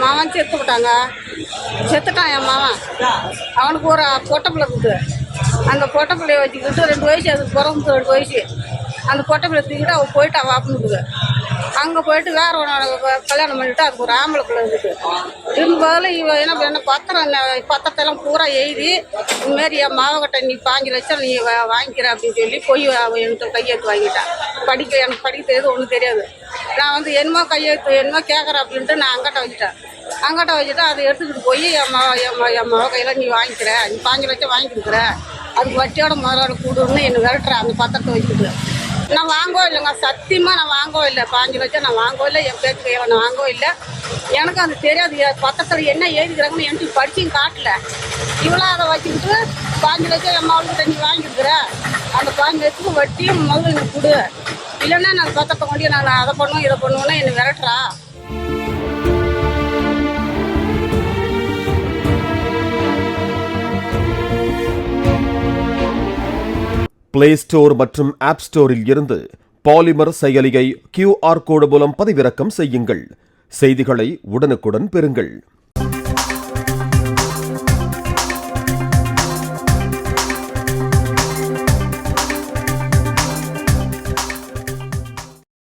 என் மாமன் செத்து விட்டாங்க. செத்துட்டான் என் மாமன். அவனுக்கு ஒரு பொட்டை பிள்ளை இருக்குது. அந்த பொட்டை பிள்ளைய வச்சுக்கிட்டு 2 வயசு, அதுக்கு பிறந்து 2 வயசு. அந்த பொட்டை பிள்ளை தூக்கிட்டு அவள் போயிட்டு வாப்பினுக்குது. அங்கே போயிட்டு வேற ஒன்று கல்யாணம் பண்ணிட்டு அதுக்கு ஒரு ஆம்பளை பிள்ளை இருக்குது. இருக்கும்போது இவ என்ன பத்திரத்தெல்லாம் பூரா எழுதி இதுமாரி என் மாவகிட்ட நீ 5 லட்சம் நீ வாங்கிக்கிற அப்படின்னு சொல்லி போய் என்கிட்ட கையெழுத்து வாங்கிட்டான். எனக்கு படிக்க தெரியாது, ஒன்றும் தெரியாது. நான் வந்து என்னமோ கையெழுத்து என்னமோ கேட்குறேன் அப்படின்ட்டு நான் அங்கிட்ட வச்சுட்டு அதை எடுத்துக்கிட்டு போய் என் மாவ கையில் நீ வாங்கிக்கிற, நீ 5 லட்சம் வாங்கிக்கிற, அதுக்கு வட்டியோட முதலோட கூடுன்னு என்னை விரட்டுறேன் அந்த பத்திரத்தை வச்சுக்கிட்டு. நான் வாங்கவோ இல்லைங்க, சத்தியமாக நான் வாங்கவோ இல்லை. 5 லட்சம் நான் வாங்கவோ இல்லை, என் பேச்சு கையில் நான் வாங்கவோ இல்லை. எனக்கு அது தெரியாது. பத்திரத்தில் என்ன எழுதிக்கிறாங்கன்னு எனக்கு படிச்சும் காட்டல. இவ்வளோ அதை வச்சுக்கிட்டு 5 லட்சம் என் மாவுக்கிட்ட நீ வாங்கியிருக்கிற, அந்த 5 லட்சத்துக்கு வட்டியும் முதல்ல எனக்கு கொடு, இல்லைன்னா நான் பத்திரத்தை கொண்டு நான் அதை பண்ணுவோம் இதை பண்ணுவோன்னா என்னை விரட்டுறா. பிளே ஸ்டோர் மற்றும் ஆப் ஸ்டோரில் இருந்து பாலிமர் செயலியை QR கோடு மூலம் பதிவிறக்கம் செய்யுங்கள். செய்திகளை உடனுக்குடன் பெறுங்கள்.